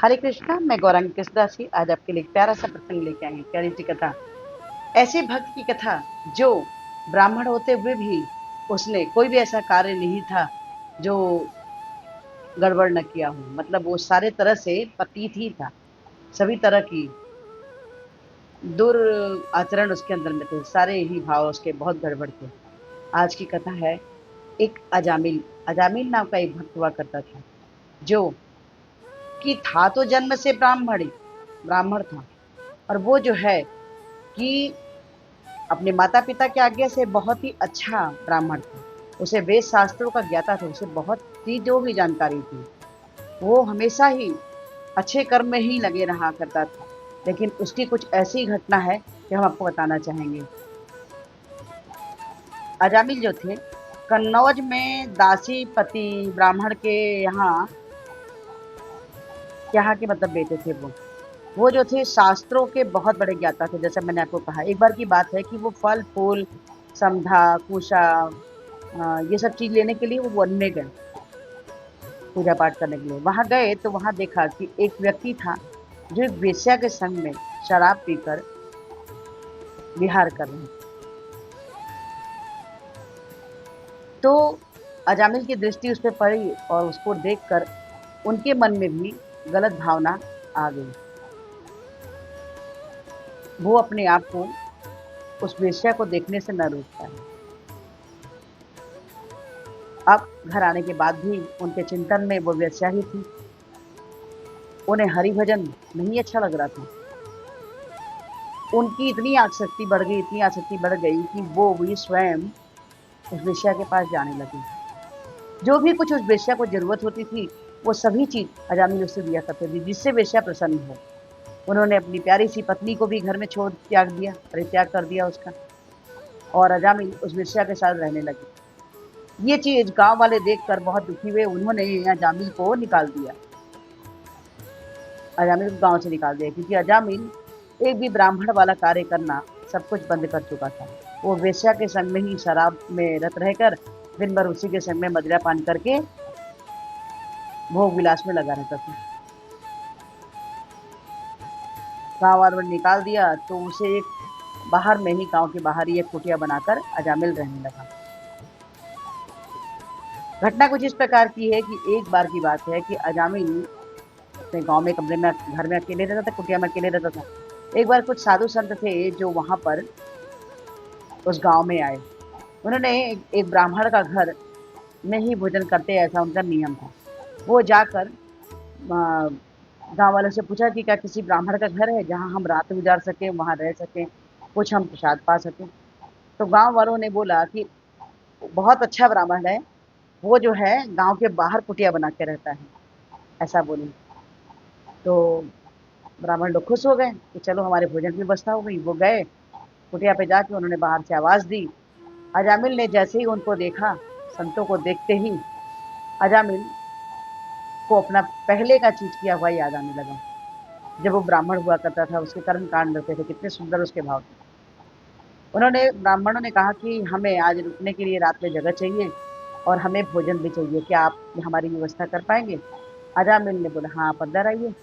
हरे कृष्णा, मैं गौरांगी कृष्णदासी आज आपके लिए एक प्यारा सा प्रसंग लेके आई हूँ, प्यारी सी कथा। ऐसे भक्त की कथा जो ब्राह्मण होते हुए भी उसने कोई भी ऐसा कार्य नहीं था जो गड़बड़ न किया हो। मतलब वो सारे तरह से पतित ही था, सभी तरह की दुराचरण उसके अंदर में थे, सारे ही भाव उसके बहुत गड़बड़ थे। आज की कथा है एक अजामिल। अजामिल नाम का एक भक्त हुआ करता था जो कि था तो जन्म से ब्राह्मण था। और वो जो है कि अपने माता पिता की आज्ञा से बहुत ही अच्छा ब्राह्मण था। उसे वेद शास्त्रों का ज्ञाता था, उसे बहुत सी जो भी जानकारी थी। वो हमेशा ही अच्छे कर्म में ही लगे रहा करता था। लेकिन उसकी कुछ ऐसी घटना है कि हम आपको बताना चाहेंगे। अजामिल जो थे कन्नौज में दासी पति ब्राह्मण के यहाँ के मतलब बेटे थे। वो जो थे शास्त्रों के बहुत बड़े ज्ञाता थे। जैसे मैंने आपको कहा, एक बार की बात है कि वो फल फूल समधा कुशा ये सब चीज लेने के लिए वो वन में गए, पूजा पाठ करने के लिए। वहां गए तो वहां देखा कि एक व्यक्ति था जो एक वेश्या के संग में शराब पीकर विहार कर रहे थे। तो अजामिल की दृष्टि उस पर पड़ी और उसको देखकर उनके मन में भी गलत भावना आ गई। वो अपने आप को उस वेश्या को देखने से न रोक पाए। अब घर आने के बाद भी उनके चिंतन में वो वेश्या ही थी। उन्हें हरि भजन नहीं अच्छा लग रहा था। उनकी इतनी आसक्ति बढ़ गई, इतनी आसक्ति बढ़ गई कि वो भी स्वयं उस वेश्या के पास जाने लगी। जो भी कुछ उस वेश्या को जरूरत होती थी वो सभी चीज अजामिल उससे दिया करते थे, जिससे वेश्या प्रसन्न हो। उन्होंने अपनी प्यारी सी पत्नी को भी घर में छोड़ त्याग दिया, परित्याग कर दिया उसका, और अजामिल उस वेश्या के साथ रहने लगे। ये चीज गांव वाले देखकर बहुत दुखी हुए। उन्होंने अजामिल को निकाल दिया, अजामिल को गांव से निकाल दिया, क्योंकि अजामिल एक भी ब्राह्मण वाला कार्य करना सब कुछ बंद कर चुका था। वो वेश्या के संग में ही शराब में रत रहकर दिन भर उसी के संग में मदिरा पान करके भोग विलास में लगा रहता था। गांव वालों ने निकाल दिया तो उसे एक बाहर में ही, गांव के बाहर ही एक कुटिया बनाकर अजामिल रहने लगा। घटना कुछ इस प्रकार की है कि एक बार की बात है कि अजामिल अपने गांव में कमरे में घर में अकेले रहता था, कुटिया में अकेले रहता था। एक बार कुछ साधु संत थे जो वहां पर उस गांव में आए। उन्होंने एक ब्राह्मण का घर में ही भोजन करते, ऐसा उनका नियम था। वो जाकर गांव वालों से पूछा कि क्या किसी ब्राह्मण का घर है जहां हम रात गुजार सकें, वहां रह सकें, कुछ हम प्रसाद पा सकें। तो गांव वालों ने बोला कि बहुत अच्छा ब्राह्मण है, वो जो है गांव के बाहर कुटिया बना के रहता है, ऐसा बोले। तो ब्राह्मण लोग खुश हो गए कि चलो हमारे भोजन की व्यवस्था हो गई। वो गए कुटिया पे, जाके उन्होंने बाहर से आवाज दी। अजामिल ने जैसे ही उनको देखा, संतों को देखते ही अजामिल को अपना पहले का चीज किया हुआ याद आने लगा। जब वो ब्राह्मण हुआ करता था, उसके कर्म कांड रहते थे, कितने सुंदर उसके भाव थे। ब्राह्मणों ने कहा कि हमें आज रुकने के लिए रात में जगह चाहिए और हमें भोजन भी चाहिए, क्या आप हमारी व्यवस्था कर पाएंगे? अजामिल ने बोला, हाँ आप अंदर आइए।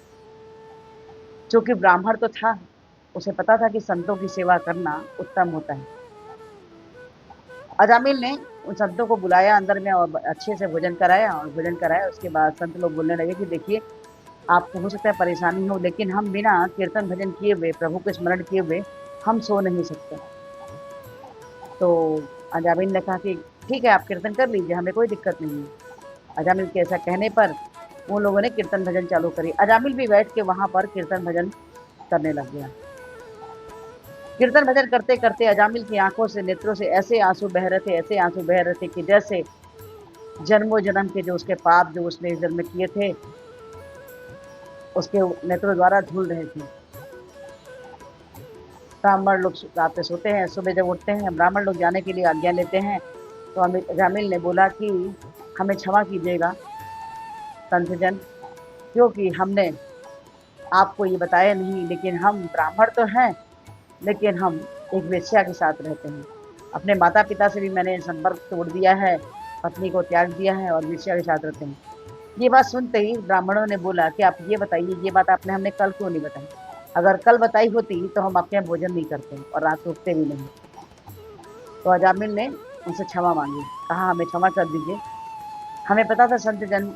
चूंकि ब्राह्मण तो था, उसे पता था कि संतों की सेवा करना उत्तम होता है। अजामिल ने उन संतों को बुलाया अंदर में और अच्छे से भोजन कराया। और भोजन कराया उसके बाद संत लोग बोलने लगे कि देखिए, आपको हो सकता है परेशानी हो, लेकिन हम बिना कीर्तन भजन किए हुए, प्रभु के स्मरण किए हुए हम सो नहीं सकते। तो अजामिल ने कहा कि ठीक है, आप कीर्तन कर लीजिए, हमें कोई दिक्कत नहीं है। अजामिल के ऐसा कहने पर उन लोगों ने कीर्तन भजन चालू करी। अजामिल भी बैठ के वहां पर कीर्तन भजन करने लग गया। कीर्तन भजन करते करते अजामिल की आंखों से, नेत्रों से ऐसे आंसू बह रहे थे, ऐसे आंसू बह रहे थे कि जैसे जन्मों जन्म के जो उसके पाप जो उसने इस जन्म में किए थे, उसके नेत्रों द्वारा धुल रहे थे। ब्राह्मण लोग रात में सोते हैं, सुबह जब उठते हैं, ब्राह्मण लोग जाने के लिए आज्ञा लेते हैं। तो अजामिल ने बोला कि हमें क्षमा कीजिएगा संतजन, क्योंकि हमने आपको ये बताया नहीं, लेकिन हम ब्राह्मण तो हैं, लेकिन हम एक वेश्या के साथ रहते हैं। अपने माता पिता से भी मैंने संपर्क तोड़ दिया है, पत्नी को त्याग दिया है और वेश्या के साथ रहते हैं। ये बात सुनते ही ब्राह्मणों ने बोला कि आप ये बताइए, ये बात आपने हमने कल क्यों नहीं बताई? अगर कल बताई होती तो हम आपके यहाँ भोजन नहीं करते और रात को रुकते भी नहीं। तो अजामिल ने उनसे क्षमा मांगी, कहा हमें क्षमा कर दीजिए, हमें पता था संत जन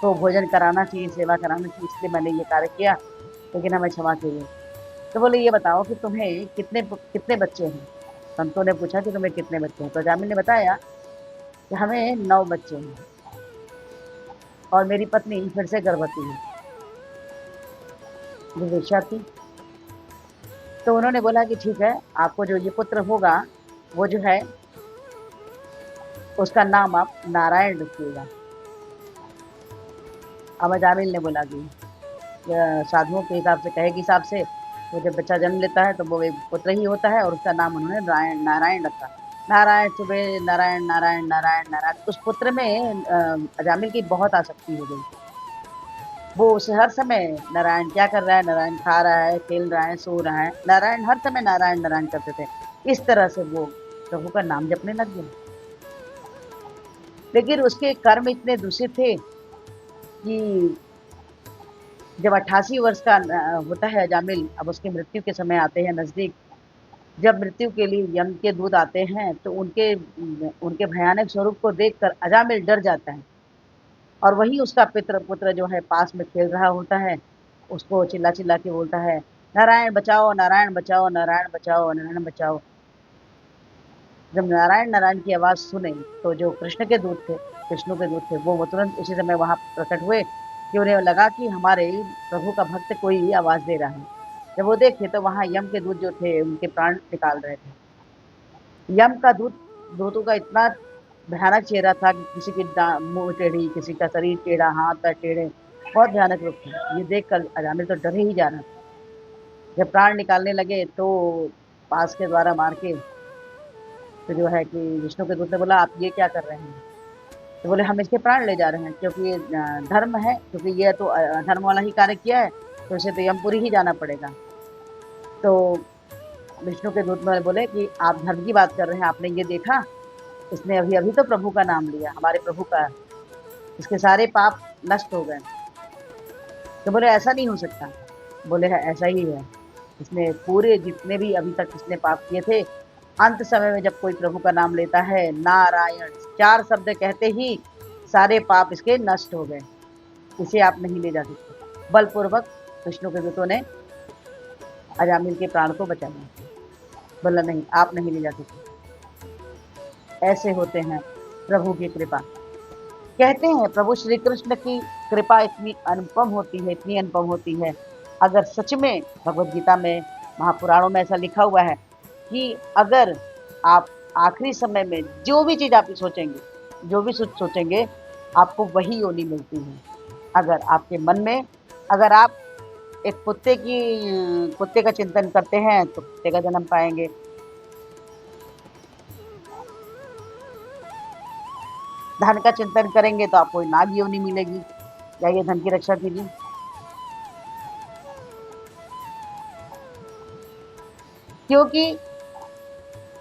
को भोजन कराना चाहिए, सेवा कराना चाहिए, इसलिए मैंने ये कार्य किया, लेकिन हमें क्षमा कीजिए। तो बोले ये बताओ कि तुम्हें कितने बच्चे हैं? संतों ने पूछा कि तुम्हें कितने बच्चे हैं? तो अजामिल ने बताया कि हमें 9 बच्चे हैं और मेरी पत्नी फिर से गर्भवती है, जो वेश्या थी। तो उन्होंने बोला कि ठीक है, आपको जो ये पुत्र होगा वो जो है उसका नाम आप नारायण रखिएगा। अब अजामिल ने बोला कि साधुओं के हिसाब से, कहे के हिसाब से, तो जब बच्चा जन्म लेता है तो वो एक पुत्र ही होता है और उसका नाम उन्होंने नारायण रखा। नारायण सुबह नारायण नारायण नारायण नारायण। उस पुत्र में अजामिल की बहुत आसक्ति हो गई। वो उसे हर समय नारायण क्या कर रहा है, नारायण खा रहा है, खेल रहा है, सो रहा है, नारायण हर समय नारायण नारायण करते थे। इस तरह से वो प्रभु का नाम जपने लग गया। लेकिन उसके कर्म इतने दूषित थे कि जब 88 वर्ष का होता है अजामिल, अब उसकी मृत्यु के समय आते हैं नजदीक। जब मृत्यु के लिए यम के दूत आते हैं तो उनके उनके भयानक स्वरूप को देखकर अजामिल डर जाता है और वही उसका पुत्र जो है पास में खेल रहा होता है, उसको चिल्ला चिल्ला के बोलता है, नारायण बचाओ, नारायण बचाओ, नारायण बचाओ, नारायण बचाओ। जब नारायण नारायण की आवाज सुने तो जो कृष्ण के दूत थे, विष्णु के दूत थे, वो तुरंत उसी समय वहां प्रकट हुए कि उन्हें लगा कि हमारे प्रभु का भक्त कोई आवाज दे रहा है। जब वो देखे तो वहां यम के दूत जो थे उनके प्राण निकाल रहे थे। यम का दूतों का इतना भयानक चेहरा था कि किसी की मुंह टेढ़ी, किसी का शरीर टेढ़ा, हाथ पैर टेढ़े, बहुत भयानक रूप था। ये देख कर अजामिल तो डर ही जा रहा था। जब प्राण निकालने लगे तो पास के द्वारा मार के, तो जो है कि विष्णु के दूत ने बोला आप ये क्या कर रहे हैं? तो बोले हम इसके प्राण ले जा रहे हैं, क्योंकि ये धर्म है, क्योंकि ये तो धर्म वाला ही कार्य किया है, तो इसे तो यमपुरी ही जाना पड़ेगा। तो विष्णु के दूत ने बोले कि आप धर्म की बात कर रहे हैं, आपने ये देखा, इसने अभी अभी तो प्रभु का नाम लिया, हमारे प्रभु का, इसके सारे पाप नष्ट हो गए। तो बोले ऐसा नहीं हो सकता। बोले है ऐसा ही है, इसने पूरे जितने भी अभी तक इसने पाप किए थे, अंत समय में जब कोई प्रभु का नाम लेता है, नारायण 4 शब्द कहते ही सारे पाप इसके नष्ट हो गए, इसे आप नहीं ले जा सकते। बलपूर्वक विष्णु के दूतों ने अजामिल के प्राण को बचाया। बोला नहीं, आप नहीं ले जा सकते। ऐसे होते हैं प्रभु की कृपा। कहते हैं प्रभु श्री कृष्ण की कृपा इतनी अनुपम होती है, इतनी अनुपम होती है। अगर सच में भगवत गीता में, महापुराणों में ऐसा लिखा हुआ है कि अगर आप आखिरी समय में जो भी चीज आप सोचेंगे, जो भी सोचेंगे, आपको वही योनि मिलती है। अगर आपके मन में, अगर आप एक कुत्ते का चिंतन करते हैं तो कुत्ते का जन्म पाएंगे। धन का चिंतन करेंगे तो आपको नाग योनि मिलेगी। जाइए धन की रक्षा कीजिए। क्योंकि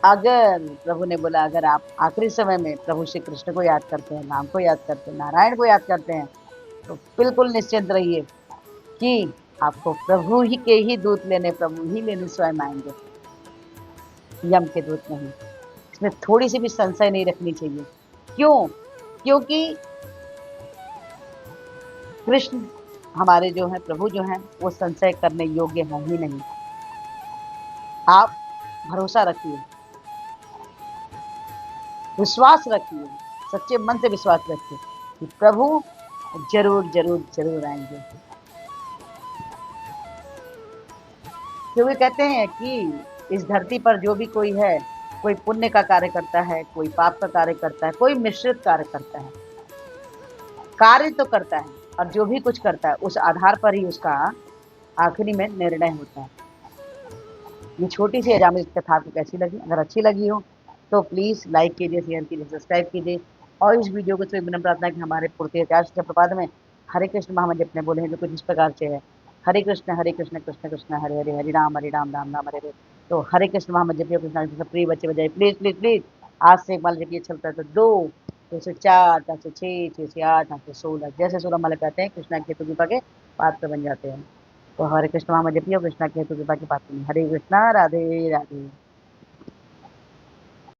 अगर प्रभु ने बोला, अगर आप आखिरी समय में प्रभु श्री कृष्ण को याद करते हैं, नाम को याद करते हैं, नारायण को याद करते हैं, तो बिल्कुल निश्चिंत रहिए कि आपको प्रभु ही के ही दूत लेने, प्रभु ही लेने स्वयं आएंगे, यम के दूत नहीं। इसमें थोड़ी सी भी संशय नहीं रखनी चाहिए। क्यों? क्योंकि कृष्ण हमारे जो है, प्रभु जो है, वो संशय करने योग्य है ही नहीं। आप भरोसा रखिए, विश्वास रखिए, सच्चे मन से विश्वास रखिए कि प्रभु जरूर जरूर जरूर आएंगे। क्योंकि कहते हैं कि इस धरती पर जो भी कोई है, कोई पुण्य का कार्य करता है, कोई पाप का कार्य करता है, कोई मिश्रित कार्य करता है, कार्य तो करता है, और जो भी कुछ करता है उस आधार पर ही उसका आखिरी में निर्णय होता है। ये छोटी सी अजामिल कथा आपको कैसी लगी? अगर अच्छी लगी हो तो प्लीज़ लाइक कीजिए, शेयर कीजिए, सब्सक्राइब कीजिए और इस वीडियो को विनम्र प्रार्थना कि हमारे पूर्ति इतिहास के प्रपाद में हरे कृष्ण महामंत्र अपने बोले हैं जो कुछ इस प्रकार से है, हरे कृष्ण कृष्ण कृष्ण हरे हरे, हरे राम राम राम हरे हरे। तो हरे कृष्ण महामंत्र जपिए, कृष्ण प्रिय बच्चे बजाए, प्लीज़ प्लीज़ प्लीज़ आज से एक बार जब ये चलता है तो 2 तो से 4, 4 से 6, 6 से 8, 8 से 16 जैसे 16 माला कहते हैं कृष्णा की हेतु कृपा के पात्र बन जाते हैं। तो हरे कृष्ण महामंत्र जपिए, कृष्णा की हेतु कृपा के पात्र बनिए। हरे कृष्णा, राधे राधे।